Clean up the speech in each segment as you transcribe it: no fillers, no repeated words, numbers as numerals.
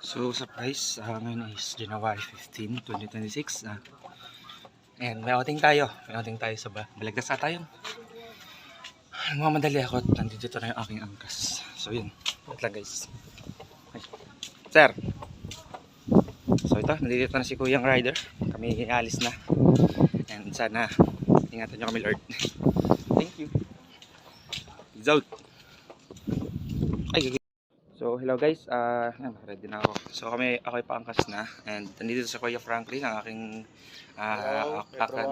So, surprise, ngayon is January 15, 2026. And may outing tayo. Sa Balagtas na tayo. Nagmamadali ako at nandito na yung aking angkas. So, yun. Wait lang, guys. Ay. Sir. So, ito. Nandito na si Kuyang Rider. Kami alis na. And sana, ingatan nyo kami, Lord. Thank you. Peace out. Ay, so hello guys, ready na ako. So ako'y paangkas na and nandito sa Kuya Franklin ang aking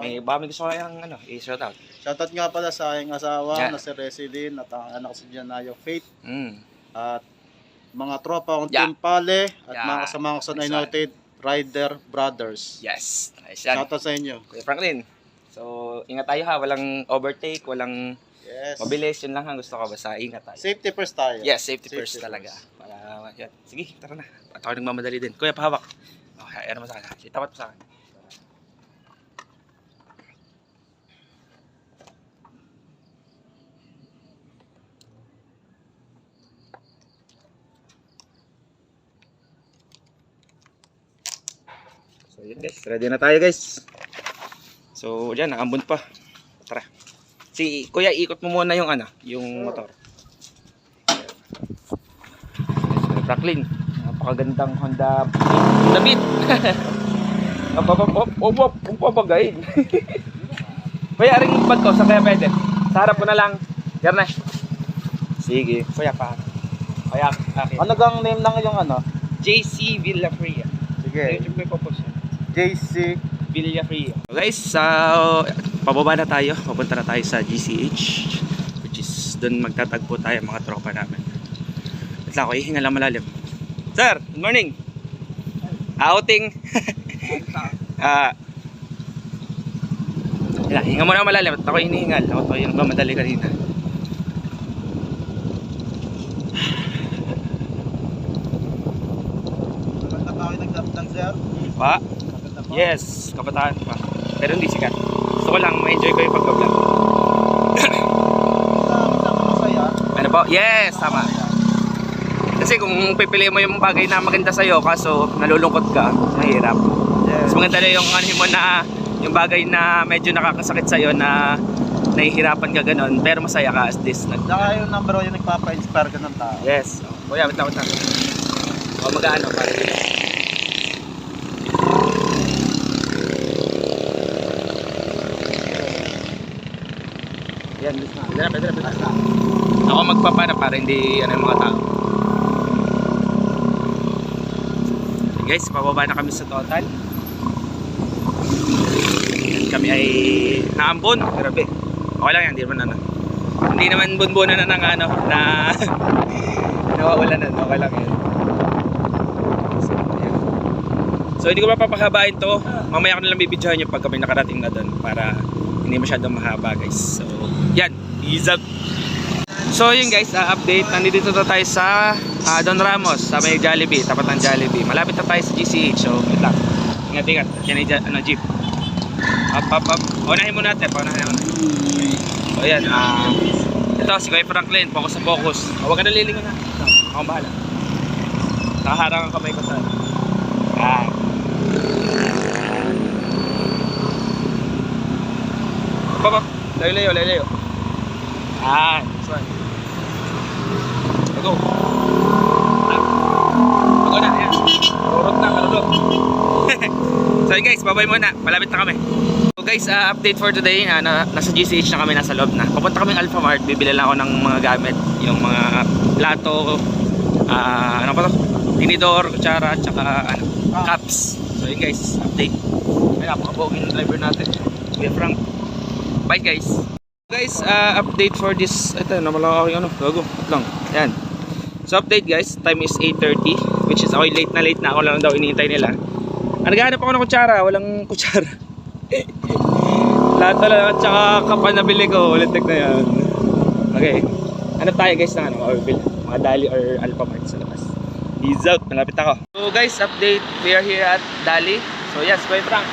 may gusto ko yung i-shout out. Shoutout nga pala sa aking asawa na si Resilin at ang anak ko si Janayo Faith. At mga tropa kong Team Pale at mga kasama ko sa United Rider Brothers. Yes, nice yan. Shoutout sa inyo. Kuya Franklin. So ingat tayo ha, walang overtake, walang mabilis, yun lang ang gusto ko, basta ingat tayo. Safety first tayo. Yes, safety first talaga. Para, yan. Sige, tara na. At ako nagmamadali din. Kuya, pahawak. Okay, ano mo sa akin? Tapat mo sa akin. So, yun guys. Ready na tayo guys. So, dyan, nakambun pa. Tara. Si Kuya, ikot mo muna yung yung motor. Franklin, napakagandang Honda Beat. Papagayin. Kuya, aring bag ko, saan kaya pwede? Sa harap ko na lang. Yarna. Sige. Kuya, pa. Kuya, akin. Ano gang name lang yung JC Villafria. Sige. YouTube ko ipopost yan. JC Villafria. So guys, pababa na tayo. Papunta na tayo sa GCH, which is doon magtatagpo tayo mga tropa namin. At lang ako, ihinga lang malalim. Sir, good morning. Outing. Hinga muna malalim at ako hinihingal. Ako yung mamadali kanina. Maganda pa kayo nagdamdang, sir? Pa? Yes, kabataan pa. Pero hindi sikat. Gusto ko lang, ma-enjoy ko yung pagbablog. Masaya? Ano po? Yes, tama. Kasi kung pipili mo yung bagay na maganda sa'yo, kaso nalulungkot ka, mahirap. Yes. Mas maganda na yung mo na yung bagay na medyo nakakasakit sa'yo na nahihirapan ka ganun, pero masaya ka at least. Saka yung number 1 yung nagpapa-inspire ka ng tao. Yes. Kuya, wait lang. O mag-ano para yan, pwede na. Ako magpapana para hindi yung mga tao. So guys, pababa na kami sa total. And kami ay naambon. Grabe. Okay lang yan, hindi naman bunbunan na ng na nawawalan na. Okay lang yan. So hindi ko mapapahabain to. Mamaya ko nalang bibidyohan yung pag kami nakarating na doon para hindi masyadong mahaba guys. So yan, ease up. So yun guys, update. Nandito na tayo sa Don Ramos, sa may Jollibee, tapat ng Jollibee. Malapit na tayo sa GCH. So wait lang. Ingat. Yan ay jeep. Up. Unahin mo natin. So yan, ito si Kuya Franklin, focus sa focus. Huwag ka na lilingon na. Ako bahala. Nakaharang ang kamay ko sa Papa, layo. This one. Go. Ako na, yan. Kalulot. So guys, babay muna. Malapit na kami. So guys, update for today. Nasa GCH na kami, nasa loob na. Papunta kami Alpha Mart. Bibili lang ako ng mga gamit. Yung mga plato, ano pa to? Tinidor, kutsara, at saka cups. So yun guys, update. Ay, napakabogin yung driver natin. Kuya Frank. Bye guys. Guys, update for this. Ito, namalaki gago. Lang. Yan. So update guys, time is 8:30, which is okay, late na ako lang daw iniintay nila. Naghahanap ako ng kutsara, walang kutsara. Lahat lang at saka kapan nabili ko, ulitik na yan. Okay. Ano tayo guys ng mga Dali or Alpha Mart sa labas. Peace out, malapit ako. So guys, update, we are here at Dali. So yes, Kuya Frank.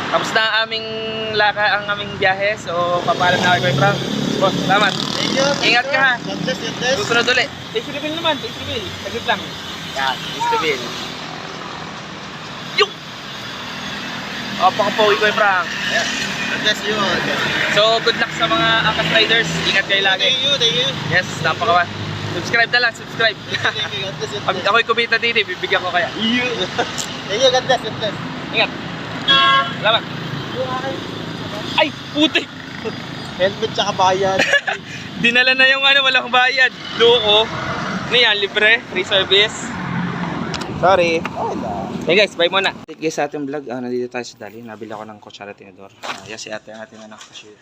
Tapos na ang aming biyahe. So papalam na kay Kuya Frank. Boss, salamat. Thank you. Ingat ka ha. God bless. Susunod ulit. Face reveal naman, face reveal. Saglit lang. Yan, face reveal. O, pakapogi ko yung prank. Ayan. God bless you. So, good luck sa mga Angkas Riders. Ingat kayo lagi. Thank you. Yes, napaka. Subscribe na lang, subscribe. Thank you, God bless you. Pag ako'y kumita dito, bibigyan ko kaya. Thank you, God bless. God bless. Ingat. Salamat. Ay, putik. Helmet tsaka bayad. Dinala na yung ano, walang bayad. Loko. Ano yan, libre? Free service? Sorry. Hey guys, bye muna. Guys, sa ating vlog, nandito tayo sa Dali. Nabili ako ng kutsara tinidor. Yes, si ate ang ating anak cashier.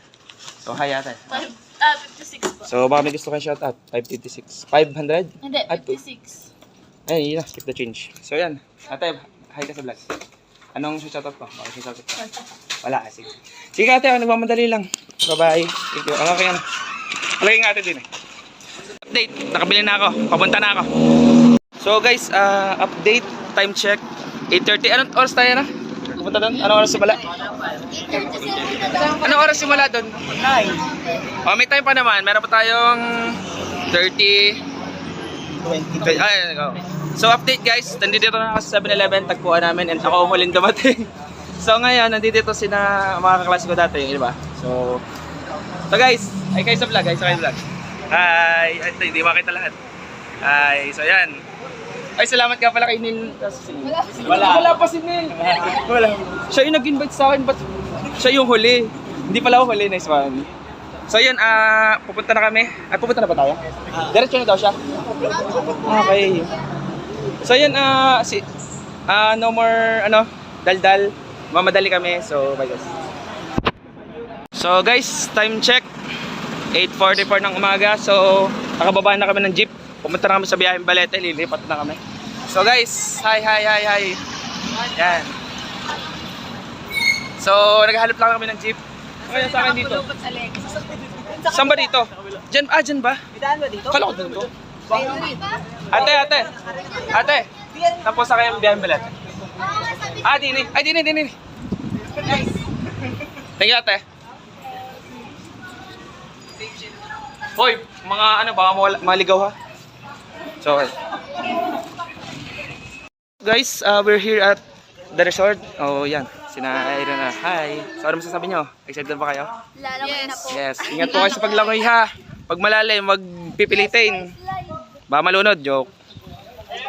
So, hi ate. 56 po. So, baka may gusto kayo shoutout. 556. 500? Hindi, Ay, 56. Ayun, yun na. Skip the change. So, yan. Ate, hi ka sa vlog. Anong shoutout ko? Baka shoutout ko. Wala, sige. Sige ate, nagmamadali lang. Bye-bye. Thank you. Ano kaya na? Alagay nga ate din eh. Update. Nakabili na ako. Papunta na ako. So guys, update. Time check. 8:30. Anong oras tayo na? Pupunta doon? Anong oras simula? Anong oras simula doon? 9. Oh, may time pa naman. Meron pa tayong 30. 20. Ay, go. So update guys. Nandito na ako sa 7-Eleven. Tagpuan namin and ako umuling dumating. So ngayon, nandito sina mga kaklase ko dati, di ba? So guys, ay kayo sa vlog, guys, sa vlog. Hi! Ay, hindi makita lahat. Hi! So yan. Ay, salamat ka pala kay Neil. Wala pa si Neil. Wala. Siya yung nag-invite sa akin, but siya yung huli. Hindi pala ako huli, nice one. So yun, pupunta na kami. Ay, pupunta na ba tayo? Diretso na daw siya. Okay. So yun, no more, daldal. Mamadali kami, so bye guys. So guys, time check. 8:44 ng umaga. So, nakababa na kami ng jeep. Pumunta na kami sa biyaheng Balete, lilipat na kami. So guys, hi. Yan. So, naghahanap lang kami ng jeep. Ngayon sa akin dito. Saan ba dito? Diyan ba? Kala ko dito. Ate. Tapos sa kayong biyaheng Balete. Dini. Thank you, ate. Hoy, mga baka maligaw ha. So, guys, we're here at the resort. Oh, yan. Sina Aaron na. Hi. So, ano masasabi nyo? Excited ba kayo? Lalangoy na po. Yes. Ingat po kayo sa paglangoy ha. Pag malalim, magpipilitin. Baka malunod. Joke.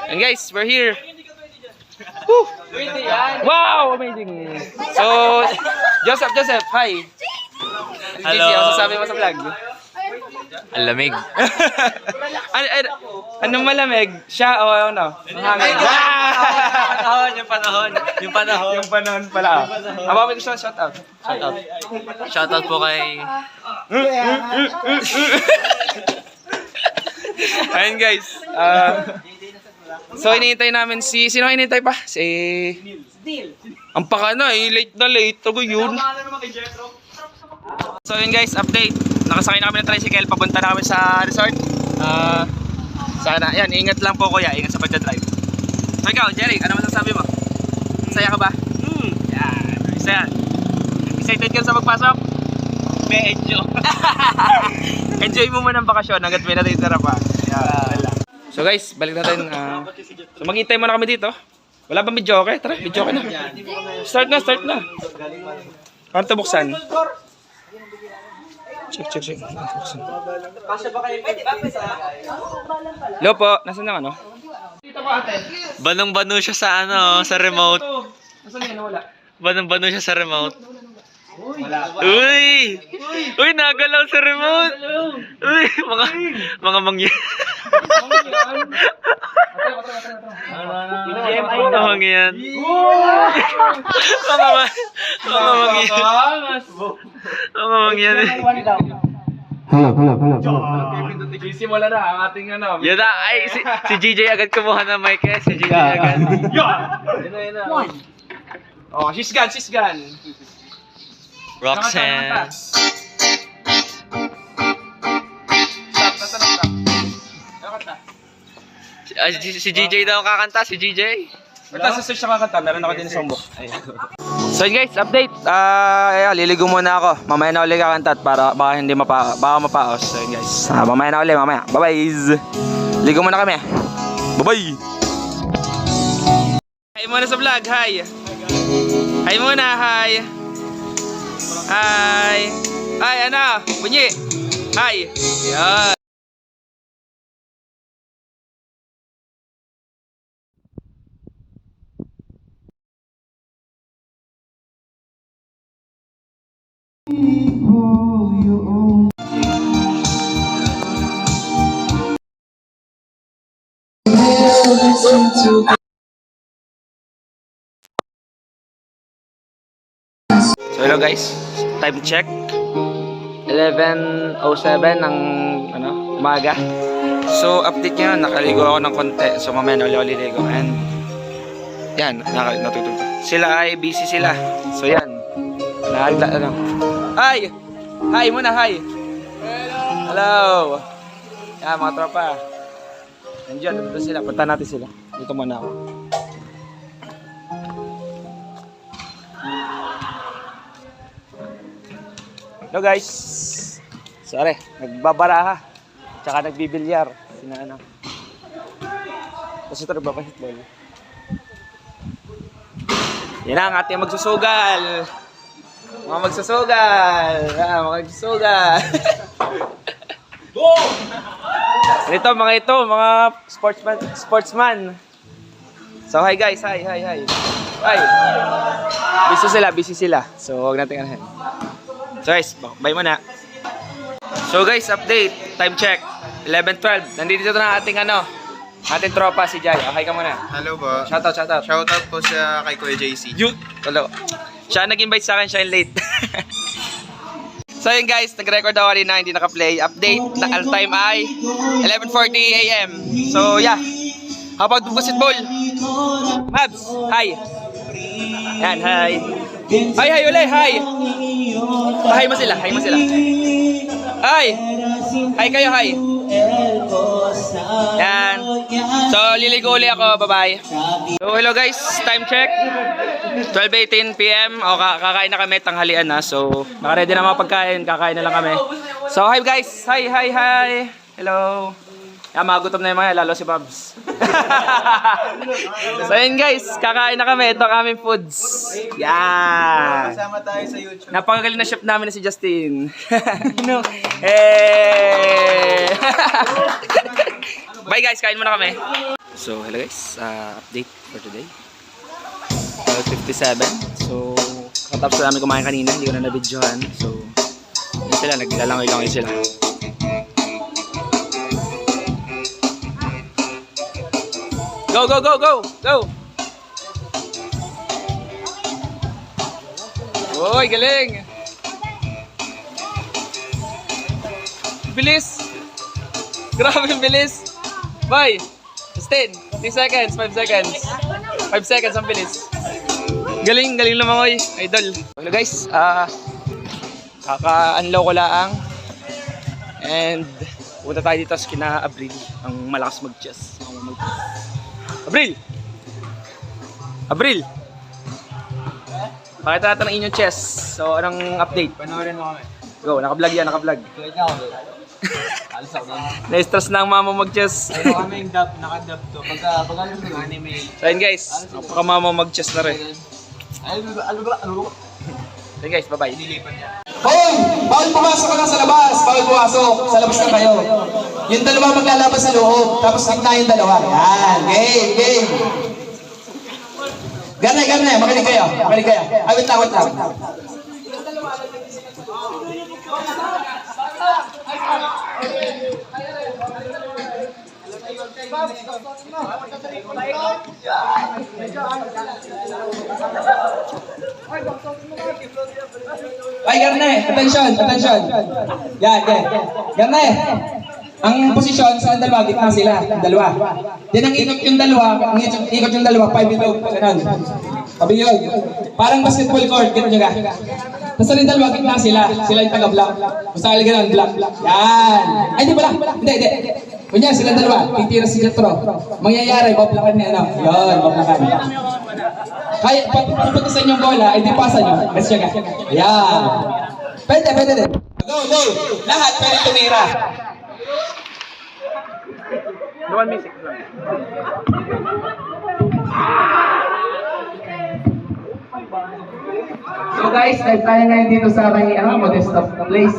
And guys, we're here. Woo! Wow! Amazing! So, Joseph, hi! Hello. Ano sasabi mo sa vlog? Ang lamig. Anong malamig? Siya o ano? Hangin. Yung panahon. Yung panahon pala. Abawin ko siya, shout out. Shoutout po kay... Ayun guys. So hinihintay namin sino hinihintay pa? Si ang paka na late na late. Tago yun. So yun guys, update. Nakasakay na kami ng tricycle, papunta na kami sa resort. Sana, yan, ingat lang po kuya, ingat sa pagdadrive. So ikaw, Jerry, ano masasabi mo? Saya ka ba? Yan, isa yan. Excited ka sa magpasok? Medyo. Enjoy mo muna ang bakasyon hanggat may natitira pa. Yan. So guys, balik natin. So maghintay muna kami dito. Wala ba medyo okay? Tara, medyo okay na. Start na. Kano ito buksan? Check. Buksan. Hello po, nasaan ang ano? Dito po ate. Banong-bano siya sa sa remote. Nasaan yan? Wala. Banong-bano siya sa remote. Wala. Uy! Uy, nagalaw sa remote! Uy, mga mangyan. Mga mangyan. Mga mangyan. Simula na ang ating ano. Yun na, ay, si GJ agad kumuha ng mic eh. Si GJ agad. Yan na. Oh, she's gone. Roxanne. Si GJ daw ang kakanta, si GJ. Ito sa search na kakanta, meron ako din sa book. So guys, update. Liligo muna ako. Mamaya na ulit kakanta para baka hindi baka mapaos. So yun guys. Mamaya na ulit, mamaya. Bye-bye. Ligo muna kami. Bye-bye. Hi muna sa vlog, hi. Hi Hi muna, hi. Hi. Hi, ano? Bunyi. Hi. Yan. So hello guys, time check 11:07 ng umaga. So update ngayon, nakaligo ako ng konti. So mamaya na ulit ligo and yan, natutulog. Sila ay busy sila. So yan. Hi! Hi muna, hi! Hello! Yan mga tropa. Nandiyan, dito sila. Punta natin sila. Dito muna ako. Hello guys. Sorry, nagbabaraha. Tsaka nagbibilyar. Sinana. Tapos ito nagbabasketball. Yan ang ating magsusugal. Mga magsusugal. Mga magsusugal. Ito, mga sportsman. So hi guys, hi. Hi. Busy sila. So huwag natin anahin. So guys, bye muna. So guys, update, time check, 11:12. Nandito na ating ating tropa si Jai. Okay ka muna. Hello po. Shoutout. Shoutout po sa kay Kuya JC. Hello. Siya nag-invite sa akin, siya yung late. So yun guys, nag-record ako kanina, hindi naka-play. Update, ang time ay 11:40 AM. So yeah, habang basketball. Mabs, hi. Yan, hi. Hi ulit, hi. Hi mo sila. Hi. Hi kayo, hi. Yan. So, liligo ulit ako, bye-bye. So, hello guys, time check. 12:18 PM. O, kakain na kami, tanghalian na. So, naka-ready na mga pagkain, kakain na lang kami. So, hi guys, hi. Hello. Magutom na yung mga, lalo si Babs. So yun guys, kakain na kami. Ito ang aming foods. Yan. Kasama tayo sa YouTube. Napakagaling na chef namin na si Justin. Hey! Bye guys, kain muna kami. So hello guys, update for today. 12:57. So katapos namin kumain kanina, hindi ko na na-videohan. So yun sila, naglalangoy-langoy sila. Go! Uy, galing! Bilis! Grabe yung bilis! Bye! 10, 3 seconds, 5 seconds. 5 seconds ang bilis. Galing lumangoy, idol. Hello guys, kaka-unlow ko laang. And punta tayo dito sa kina Abril, ang malakas mag-chess. Abril! Pakita natin ang inyong chess. So, anong update? Panoorin mo kami. Go, naka-vlog yan, naka-vlog. Na-stress na ang mama mag-chess. Ano kami yung naka-dub to. Pag ano yung anime. So, yun guys, napaka-mama mag-chess na rin. Ano? So, guys, bye-bye. Hoy! Bawal pumasok ka lang sa labas! Bawal pumasok! Sa labas na kayo. Yung dalawa maglalaban sa loob. Tapos gitna yung dalawa. Yan! Game! Garne! Makinig kayo. Ay, wait lang. Ay, Garne! Attention! Yan. Garne! Ang posisyon sa dalawa, gitna sila. Dalawa. Then ang ikot yung dalawa, 5 bilog. Ganun. Sabi yun. Parang basketball court, gano'n nyo ka. Tapos ang dalawa, gitna sila. Sila yung taga-block. Basta kali ganun, block. Yan. Ay, di pala. Hindi. Kunya, sila dalawa. Titira si Jetro. Mangyayari, baplakan niya, Yun, baplakan. Kaya, pupunta sa inyong bola, ay di pasa nyo. Let's check. Yan. Pwede din. Go. Lahat pwede tumira. One music. guys, live tayo ngayon dito sa may Modesto place.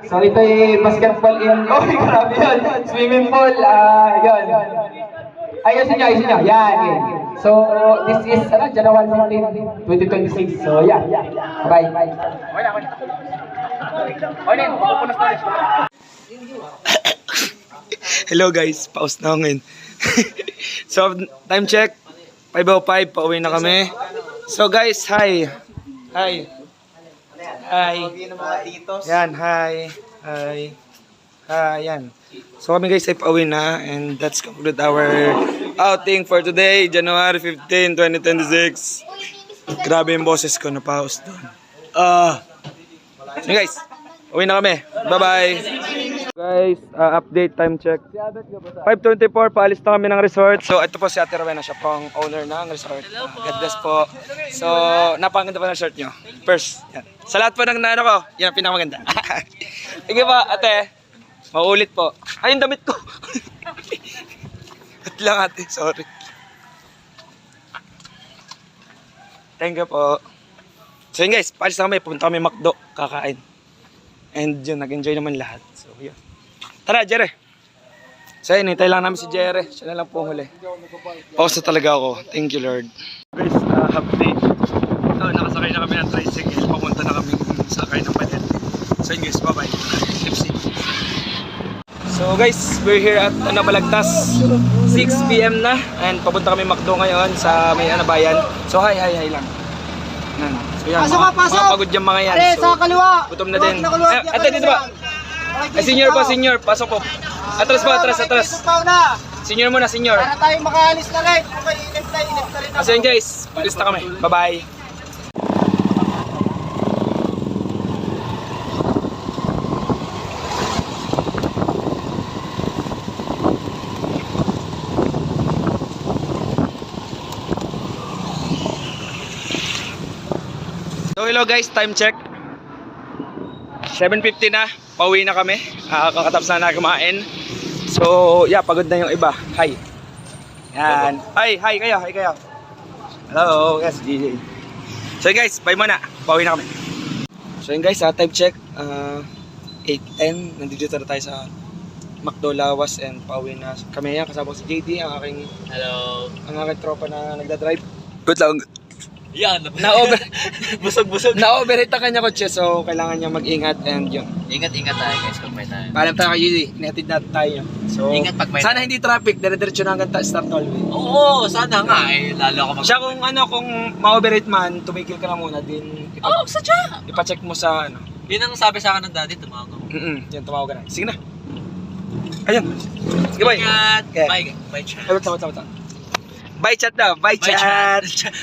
So ito ay basketball in, oh grabe yun, swimming pool, yun. Ayusin nyo, yan. So this is January 15, 2026. So yeah, bye. Hello guys, pause na ako ngayon. So, time check. 5:05, pauwi na kami. So guys, hi. Hi. Hi. Yan, hi. Hi. Hi, yan. So kami guys ay pauwi na and that's conclude our outing for today, January 15, 2026. Grabe yung boses ko, na-pause doon. So guys, uwi na kami. Bye-bye. Guys, update, time check. 5:24, paalis na kami ng resort. So ito po si Ate Rowena, siya po ang owner ng resort. God bless po. So, napakaganda pa ng shirt nyo. First, yan. Sa lahat po ng nano ko, yan ang pinakamaganda. Sige po, ate. Maulit po. Ay, yung damit ko. At lang ate, sorry. Thank you po. So yun guys, paalis na kami. Pupunta kami McDo, kakain. And yun, nag-enjoy naman lahat. So yun. Tara, Jere. So yun, hintay lang namin si Jere. Siya na lang po huli. Pause na talaga ako. Thank you, Lord. Guys, update. Ito, nakasakay na kami ng tricycle. Papunta na kami sakay ng padet. So yun guys, bye-bye. Tipsy. So guys, we're here at Balagtas. 6 PM na. And papunta kami McDo ngayon sa may Anabayan. So hi lang. So yan, mga pagod yung mga yan. So, gutom na din. Ate, dito ba? Ay, senior po, senior. Pasok po. Atras po, atras. Senior muna, senior. Para tayo makaalis na rin. Okay, inip na rin. So yun guys, palis na kami. Bye-bye. So hello guys, time check. 7:50 na, pauwi na kami. Kakatapos na kumain. So, yeah, pagod na yung iba. Hi. Yan. Hi kayo. Hello, yes, DJ. So guys, bye muna. Pauwi na kami. So yun guys, time check. 8:10. Nandito na tayo sa McDo Lawas and pauwi na kami. Yan, kasama ko si JD, ang aking tropa na nagdadrive. Good lang. Yan. Busog. Na-overheat ang kanya kotse, so kailangan niya mag-ingat and yun. Ingat tayo guys pag may tayo. Paalam tayo kay JD, inatid natin tayo. So, Ingat pag may sana hindi traffic, dire-diretso na hanggang start tollway. Oo, sana nga eh. Lalo ako Siya kung ma-overheat man, tumigil ka na muna din. sadya! Ipa-check mo sa Yun ang sabi sa akin ng daddy, tumawag ako. Yan, tumawag ka na. Sige na. Ayun. Sige, bye. Ingat! Okay. Bye, chat. Ay, wait. Bye chat daw, bye chat.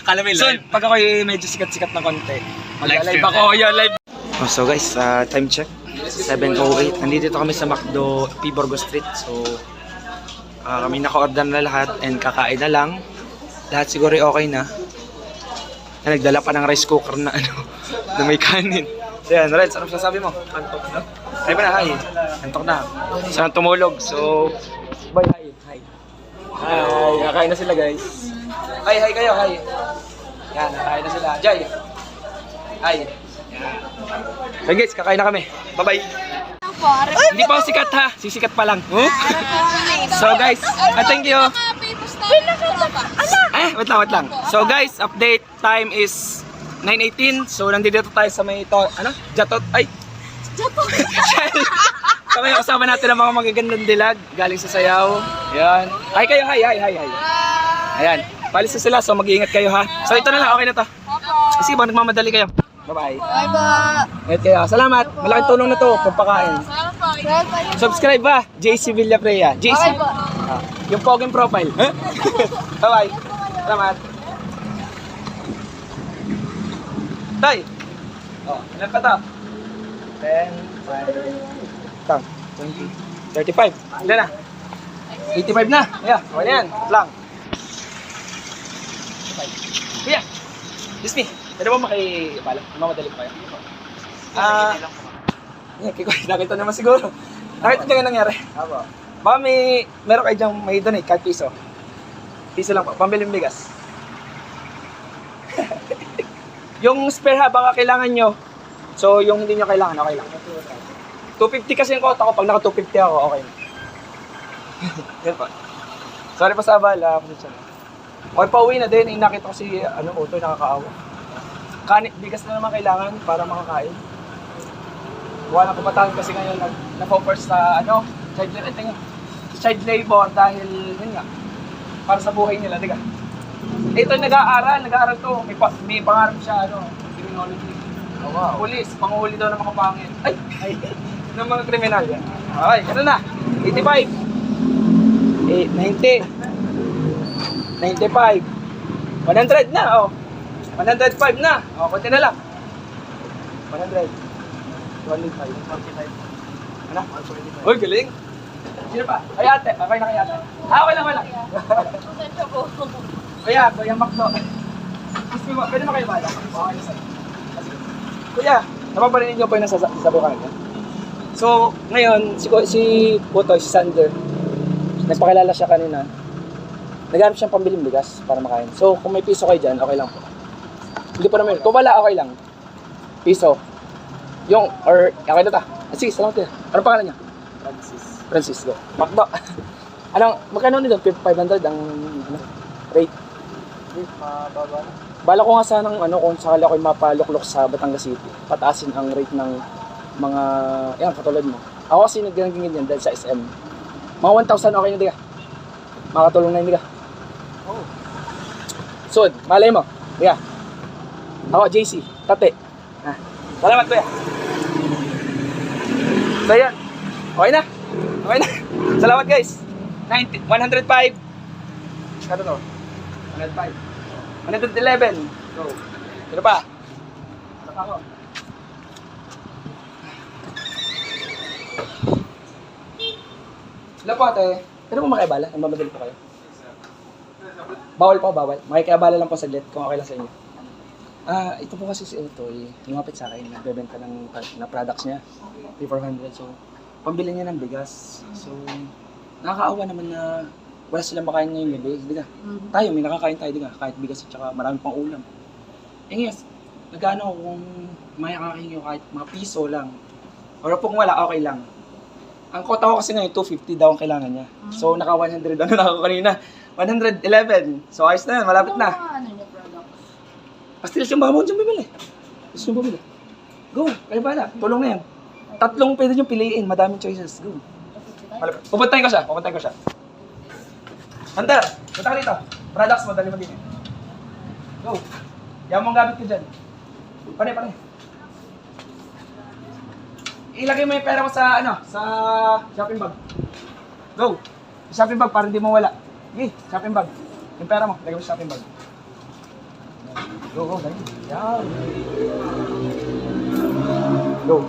Kala mo yung Soon, live. pag ako medyo sikat-sikat na konti, mag-live stream ako. Yan, live. So guys, time check. 7:08. Nandito kami sa McDo, P. Borgo Street. So, kami naka-order na lahat and kakain na lang. Lahat siguro okay na. Nagdala pa ng rice cooker na na may kanin. So yan, Reds, anong sasabi mo? Antok na? Ay ba na, hi. Antok na. Saan tumulog? So, bye, hi. Hi, nakain na sila guys. Hi kayo, hi. Yan, nakain na sila. Jai. Hi. So guys, kakain na kami. Bye-bye. Hindi pa ako sikat ha. Sisikat pa lang. So guys, thank you. Wait lang. So guys, update time is 9:18. So nandito tayo sa may Jatot. Ay. Jatot. So may kasama natin ang mga magagandang dilag galing sa sayaw. Ayan. Hi kayo, hi. Ayan. Palis na sila, so mag-iingat kayo ha. So ito na lang, okay na to. Kasi ba nagmamadali kayo? Bye-bye. Ingat kayo. Salamat. Malaking tulong na to, pagpakain. Subscribe ba? JC Villaprea. JC. Yung poging profile. Bye-bye. Salamat. Tay. Ilan pa to? 10, 5, 20, 35. Ilan na? 85 na. Yeah, okay na yan. Lang. Kuya, excuse me. Pwede ba makibala? Mamadali pa kayo? Nakita naman siguro. Nakita nyo nga nangyari? Baka meron kayo dyan may donate kahit piso. Piso lang po. Pambiling bigas. Yung spare ha, baka kailangan nyo. So, yung hindi nyo kailangan, okay lang. 250 kasi yung kota ko. Pag naka 250 ako, okay na. Yan pa. Sorry pa sa abala. Okay, pauwi na din. Nakita ko si, Utoy, nakakaawa. Bigas na naman kailangan para makakain. Wala na kumatahan kasi ngayon na-focus sa, child labor dahil, yun nga, para sa buhay nila, diga. Ito nag-aaral to. May pangarap siya, criminology. Oh, wow. Police, panguhuli daw ng mga pangit. Ay! Ng mga kriminal yan. Okay, ano na? 85. 90. 95. 100 na, 105 na. Konti na lang. 100. 105. 45. Ano? 145. Uy, galing. Sino pa? Ay, ate. Okay na kay ate. Okay lang. Pasensya po. Kuya Makdo. Pwede mo kayo bala? Okay na sa'yo. Kuya, napaparinig niyo po yung nasasabi ko kanina. So, ngayon, si Putoy, si Sander, nagpakilala siya kanina. Naghanap siyang pambiling bigas para makain. So, kung may piso kayo dyan, okay lang po. Hindi po naman. Kung wala, okay lang. Piso. Okay na ta. Sige, salamat kayo. Anong pangalan niya? Francisco. Makdo. Magkano nito? 500 ang rate. Bala ko nga sanang kung sakali ako'y mapaluklok sa Batangas City, pataasin ang rate ng mga, katulad mo. Ako kasi nagganggingin yan dahil sa SM. Mga 1,000 okay na diga. Makatulong na yun diga. Sud, malay mo. Diga. Ako, JC, tate. Salamat kuya. So yan. Okay na. Salamat guys. 105. Kano to? 105. 111. So, sino pa? Saka ako. Sila po ate. Pwede mo makibala? Ang mamadali po kayo. Bawal po, bawal. Makikibala lang po saglit kung okay lang sa inyo. Ito po kasi si Utoy. Lumapit sa akin. Nagbebenta ng products niya. 400. So, pambili niya ng bigas. So, nakakaawa naman na wala silang makain ngayong gabi, di ka? Tayo, may nakakain tayo, di ka? Kahit bigas at saka marami pang ulam. Ngayon, nag-ano kung may kakain nyo kahit mga piso lang. Or kung wala, okay lang. Ang kota ko kasi ngayon, 250 daw ang kailangan niya. So, naka 100 na ako kanina. 111. So, ayos na yan, malapit na. Ano niya product? Pastil siyang baka mo dyan bibili. Gusto nyo bumili? Go, kayo bala. Tulong na yan. 3 pwede nyo piliin, madaming choices. Go. Pupuntahin ko siya. Hunter, punta ka dito. Products mo, dali mo din. Go. Yan mong gamit ko dyan. Pare. Ilagay mo yung pera mo sa, sa shopping bag. Go. Shopping bag para hindi mo wala. Shopping bag. Yung pera mo, lagay mo sa shopping bag. Go, dali. Yan. Go.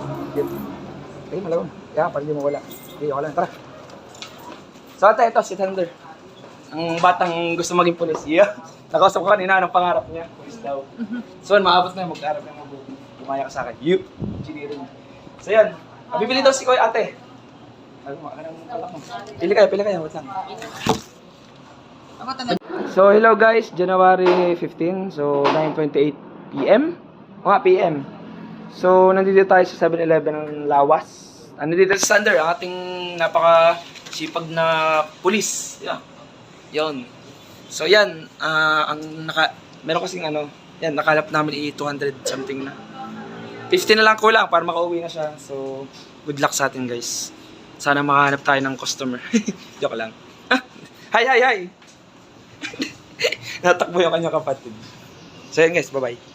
Malawang. Yan, para hindi mo wala. Okay lang. Tara. So, ito, si Thunder. Ang batang gusto maging pulis. Yeah. Nakausap ko kanina, anong pangarap niya? Pulis daw. So, maabot na yung mag-arap ng mabuti. Kumaya ka sa akin. Engineering. So, yan. Bibili daw si Koy ate. Pili kayo. Wait lang. So, hello guys. January 15. So, 9:28 PM. PM. So, nandito tayo sa 7-Eleven ng Lawas. Nandito sa Sander, ang ating napaka-sipag na pulis. Yeah. Yon. So yan, meron kasing yan, nakalap namin 200 something na. 50 na lang kulang para makauwi na siya. So, good luck sa atin guys. Sana makahanap tayo ng customer. Joke lang. Hi! Natakbo yung kanyang kapatid. So yan guys, bye-bye.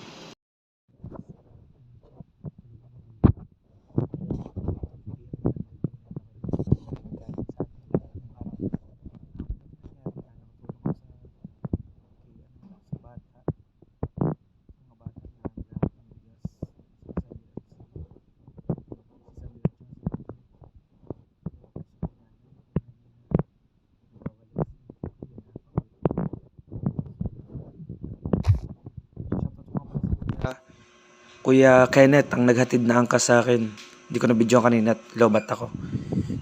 Kuya Kenneth ang naghatid na angkas sa akin. Hindi ko na video kanina at lobat ako.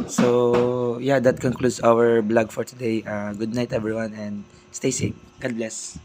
So, yeah, that concludes our vlog for today. Good night everyone and stay safe. God bless.